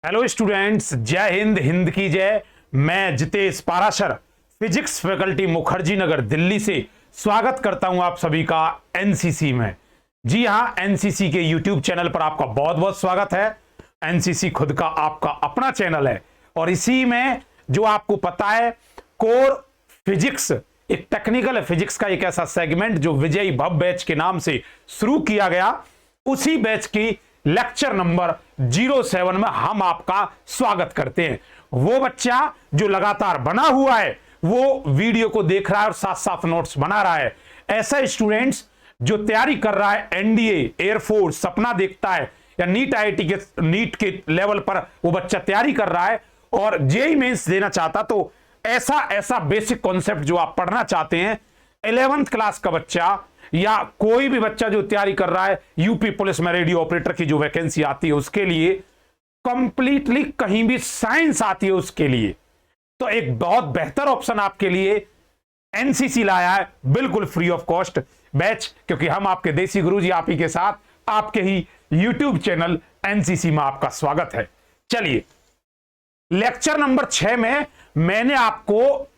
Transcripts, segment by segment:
Hello students, जय हिंद, हिंद की जय। मैं जितेश पाराशर फिजिक्स फैकल्टी मुखर्जी नगर दिल्ली से स्वागत करता हूं आप सभी का एनसीसी में। जी हां, एनसीसी के यूट्यूब चैनल पर आपका बहुत बहुत स्वागत है। एनसीसी खुद का आपका अपना चैनल है और इसी में जो आपको पता है कोर फिजिक्स, एक टेक्निकल फिजिक्स का एक ऐसा सेगमेंट जो विजयी भव बैच के नाम से शुरू किया गया, उसी बैच की लेक्चर नंबर 07 में हम आपका स्वागत करते हैं। वो बच्चा जो लगातार बना हुआ है वो वीडियो को देख रहा है और साथ साथ नोट्स बना रहा है। ऐसा स्टूडेंट्स जो तैयारी कर रहा है एनडीए, एयरफोर्स, सपना देखता है या नीट आईआईटी के नीट के लेवल पर वो बच्चा तैयारी कर रहा है और जेईई मेंस देना चाहता, तो ऐसा ऐसा बेसिक कॉन्सेप्ट जो आप पढ़ना चाहते हैं, 11th क्लास का बच्चा या कोई भी बच्चा जो तैयारी कर रहा है यूपी पुलिस में रेडियो ऑपरेटर की जो वैकेंसी आती है उसके लिए, कंप्लीटली कहीं भी साइंस आती है उसके लिए, तो एक बहुत बेहतर ऑप्शन आपके लिए एनसीसी लाया है, बिल्कुल फ्री ऑफ कॉस्ट बैच। क्योंकि हम आपके देसी गुरुजी आप ही के साथ आपके ही यूट्यूब चैनल एनसीसी में आपका स्वागत है। चलिए, लेक्चर नंबर 6 में मैंने आपको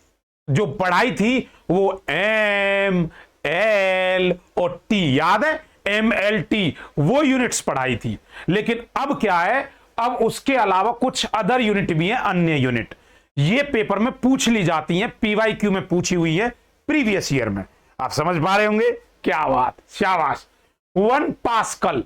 जो पढ़ाई थी वो एम एल और टी, याद है, MLT वो यूनिट्स पढ़ाई थी। लेकिन अब क्या है, अब उसके अलावा कुछ अदर यूनिट भी हैं, अन्य यूनिट ये पेपर में पूछ ली जाती हैं, PYQ में पूछी हुई है प्रीवियस ईयर में। आप समझ पा रहे होंगे, क्या बात, शाबाश। 1 पास्कल,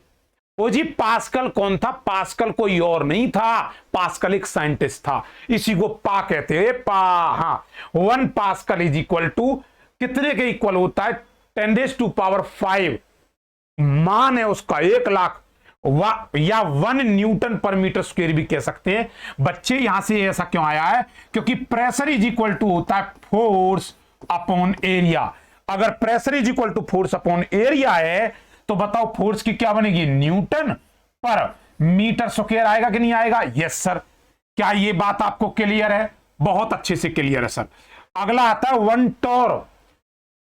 ओ जी पास्कल कौन था? पास्कल कोई और नहीं था, पास्कल एक साइंटिस्ट था, इसी को पा कहते हैं, पा। हाँ, 1 पास्कल इज इक्वल टू कितने के इक्वल होता है? 10⁵ मान है उसका 1,00,000 या 1 न्यूटन पर मीटर स्क्वायर भी कह सकते हैं। बच्चे यहां से ऐसा क्यों आया है? क्योंकि प्रेशर इज इक्वल टू होता है फोर्स अपॉन एरिया। अगर pressure is equal to force upon area है तो बताओ फोर्स की क्या बनेगी? न्यूटन पर मीटर स्क्वायर आएगा कि नहीं आएगा? Yes sir. क्या ये बात आपको क्लियर है? बहुत अच्छे से क्लियर है सर। अगला आता है 1 टॉर।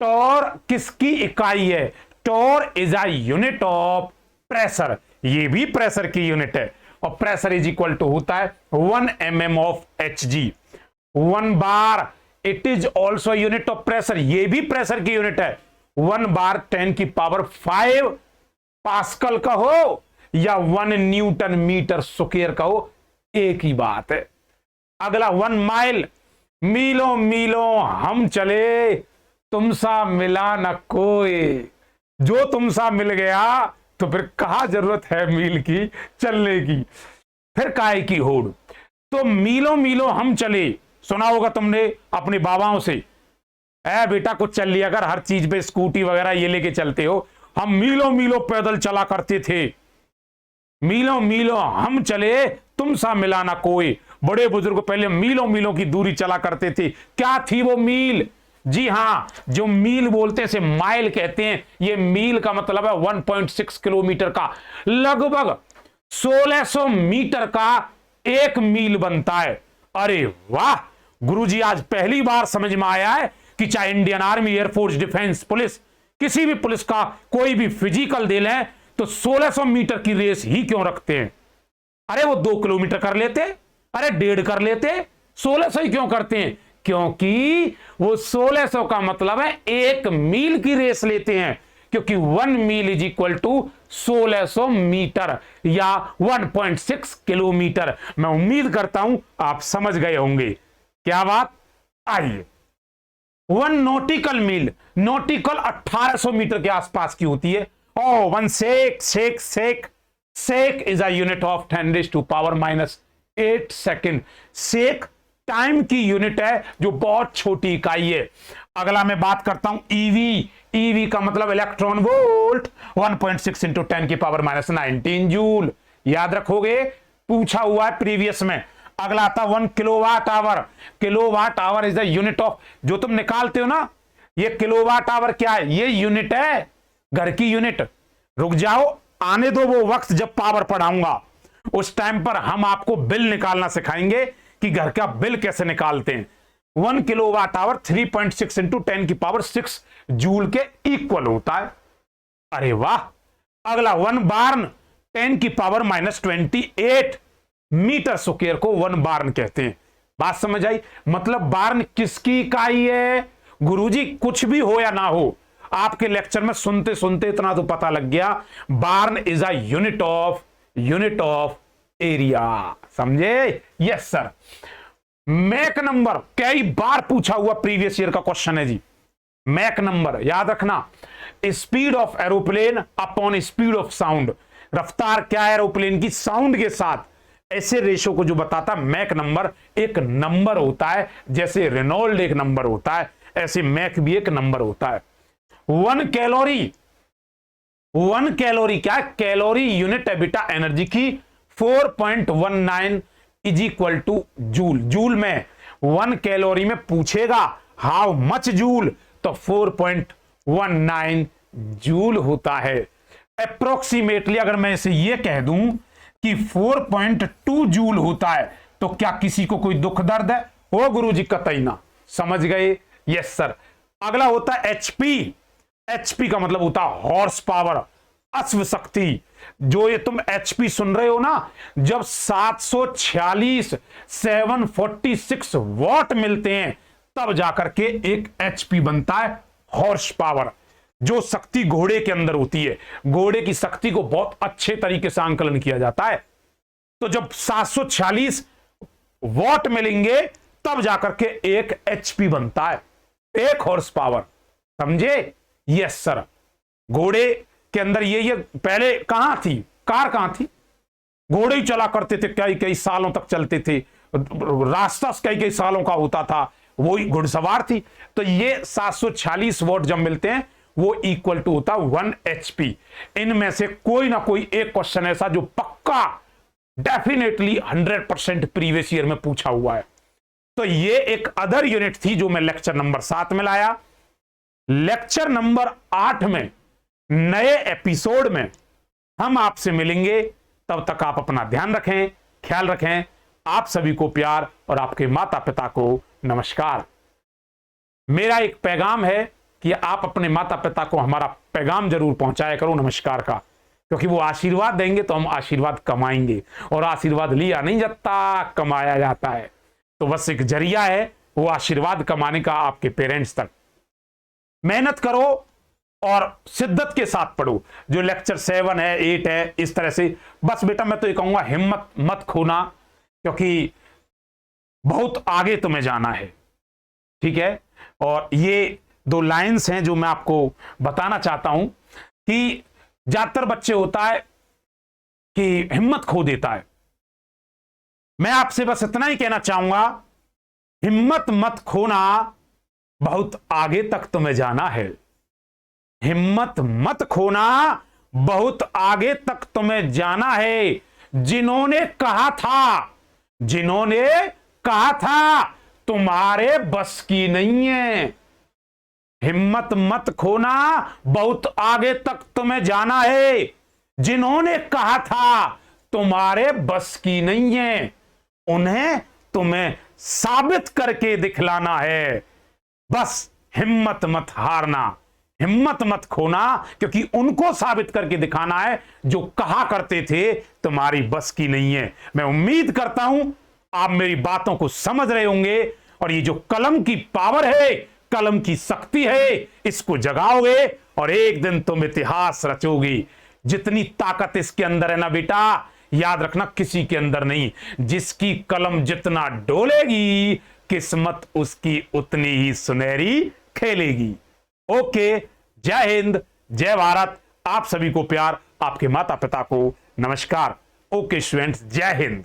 टॉर किसकी इकाई है? Torr is a unit of pressure, ये भी प्रेशर की यूनिट है और प्रेशर इज इक्वल टू होता है 1 mm of Hg। 1 bar it is also unit of pressure, ये भी प्रेशर की यूनिट है। 1 बार 10⁵ पास्कल का हो या 1 न्यूटन मीटर स्क्वायर का हो, एक ही बात है। अगला 1 माइल, मीलों मीलों हम चले तुमसा मिला न कोई। जो तुमसा मिल गया तो फिर कहां जरूरत है मील की चलने की, फिर काहे की होड़। तो मीलों मीलों हम चले, सुना होगा तुमने अपने बाबाओं से, ऐ बेटा कुछ चल लिया कर, हर चीज पे स्कूटी वगैरह ये लेके चलते हो। हम मीलों मीलों पैदल चला करते थे, मीलों मीलों हम चले तुमसा मिला ना कोई। बड़े बुजुर्ग पहले मीलों मीलों की दूरी चला करते थे। क्या थी वो मील? जी हां, जो मील बोलते हैं से माइल कहते हैं। ये मील का मतलब है 1.6 किलोमीटर का, लगभग 1600 मीटर का एक मील बनता है। अरे वाह गुरुजी, आज पहली बार समझ में आया है कि चाहे Indian army, air force, defence, police, किसी भी पुलिस का कोई भी फिजिकल दे लें तो 1600 मीटर की रेस ही क्यों रखते हैं? अरे वो 2 किलोमीटर कर लेते, अरे 1.5 कर लेते, 1600 ही क्यों करते हैं? क्योंकि वो 1600 का मतलब है 1 मील की रेस लेते हैं, क्योंकि 1 mile is equal to 1600 metre या 1.6 किलोमीटर। मैं उम्मीद करता हूं आप समझ गए होंगे। क्या बात? आइए, 1 नॉटिकल मील, नॉटिकल 1800 मीटर के आसपास की होती है। ओ 1 shake, shake shake shake is a unit of 10⁻⁻8 second. Shake time की यूनिट है जो बहुत छोटी इकाई है। अगला मैं बात करता हूं ईवी। ईवी का मतलब इलेक्ट्रॉन वोल्ट, 1.6 × 10⁻⁹ जूल। याद रखोगे, पूछा हुआ है प्रीवियस में। अगला आता 1 kilowatt hour. Kilowatt hour is the unit of, जो तुम निकालते हो ना, ये किलोवाट आवर क्या है? ये यूनिट है, घर की यूनिट। रुक जाओ, आने दो वो वक्त जब पावर पढ़ाऊंगा, उस टाइम पर हम आपको बिल निकालना सिखाएंगे कि घर का बिल कैसे निकालते हैं। 1 किलोवाट आवर 3.6 × 10⁶ जूल के इक्वल होता है। अरे वाह। अगला 1 बार्न 10⁻⁻28 मीटर स्क्वायर को 1 बार्न कहते हैं। बात समझ आई? मतलब बार्न किसकी इकाई है? गुरुजी कुछ भी हो या ना हो, आपके लेक्चर में सुनते सुनते इतना तो पता लग गया, barn is a unit of area. समझे? Yes sir. मैक नंबर कई बार पूछा हुआ प्रीवियस ईयर का क्वेश्चन है जी। मैक नंबर याद रखना, speed of aeroplane upon speed of sound. रफ्तार क्या है एरोप्लेन की साउंड के साथ, ऐसे रेशो को जो बताता मैक नंबर एक नंबर होता है। जैसे रेनॉल्ड एक नंबर होता है, ऐसे मैक भी एक नंबर होता है। 1 कैलोरी क्या है? कैलोरी यूनिट है बेटा एनर्जी की। 4.19 is equal two joule. Joule में 1 कैलोरी में पूछेगा हाउ मच जूल, तो 4.19 जूल होता है। अप्रोक्सीमेटली अगर मैं इसे यह कह दूं कि 4.2 जूल होता है, तो क्या किसी को कोई दुख दर्द है? हो गुरुजी कतई ना। समझ गए? Yes sir. अगला होता है एचपी। एचपी का मतलब होता है हॉर्स पावर, अश्व शक्ति। जो ये तुम एचपी सुन रहे हो ना, जब 746 वॉट मिलते हैं तब जाकर के एक एचपी बनता है, हॉर्स पावर। जो शक्ति घोड़े के अंदर होती है, घोड़े की शक्ति को बहुत अच्छे तरीके से आंकलन किया जाता है। तो जब 746 वॉट मिलेंगे तब जाकर के एक एचपी बनता है, एक हॉर्स पावर। समझे? Yes sir. घोड़े के अंदर ये पहले कहां थी? कार कहां थी? घोड़े ही चला करते थे, कई कई सालों तक चलते थे, रास्ता कई कई सालों का होता था, वही घुड़सवार थी। तो ये 746 वॉट जब मिलते हैं वो इक्वल टू होता 1 एचपी। इनमें से कोई ना कोई एक क्वेश्चन ऐसा जो पक्का डेफिनेटली 100% प्रीवियस ईयर में पूछा हुआ है। तो ये एक अदर यूनिट थी जो मैं लेक्चर नंबर 7 में लाया। लेक्चर नंबर 8 में नए एपिसोड में हम आपसे मिलेंगे। तब तक आप अपना ध्यान रखें, ख्याल रखें। आप सभी को प्यार और आपके माता पिता को नमस्कार। मेरा एक पैगाम है कि आप अपने माता पिता को हमारा पैगाम जरूर पहुंचाया करो नमस्कार का, क्योंकि वो आशीर्वाद देंगे तो हम आशीर्वाद कमाएंगे, और आशीर्वाद लिया नहीं जाता, कमाया जाता है। तो बस एक जरिया है वो आशीर्वाद कमाने का आपके पेरेंट्स तक। मेहनत करो और शिद्दत के साथ पढ़ो। जो लेक्चर 7 है, 8 है, इस तरह से बस बेटा मैं तो ये कहूंगा हिम्मत मत खोना, क्योंकि बहुत आगे तुम्हें जाना है। ठीक है? और ये 2 लाइंस हैं जो मैं आपको बताना चाहता हूं कि ज्यादातर बच्चे होता है कि हिम्मत खो देता है। मैं आपसे बस इतना ही कहना चाहूंगा, हिम्मत मत खोना, बहुत आगे तक तुम्हें जाना है। हिम्मत मत खोना, बहुत आगे तक तुम्हें जाना है। जिन्होंने कहा था तुम्हारे बस की नहीं है। हिम्मत मत खोना, बहुत आगे तक तुम्हें जाना है। जिन्होंने कहा था तुम्हारे बस की नहीं है, उन्हें तुम्हें साबित करके दिखलाना है। बस हिम्मत मत हारना, हिम्मत मत खोना, क्योंकि उनको साबित करके दिखाना है जो कहा करते थे तुम्हारी बस की नहीं है। मैं उम्मीद करता हूं आप मेरी बातों को समझ रहे होंगे, और ये जो कलम की पावर है, कलम की शक्ति है, इसको जगाओगे और एक दिन तुम इतिहास रचोगी। जितनी ताकत इसके अंदर है ना बेटा, याद रखना किसी के अंदर नहीं। जिसकी कलम जितना डोलेगी, किस्मत उसकी उतनी ही सुनहरी खेलेगी। ओके, जय हिंद, जय भारत। आप सभी को प्यार, आपके माता पिता को नमस्कार। ओके स्टूडेंट्स, जय हिंद।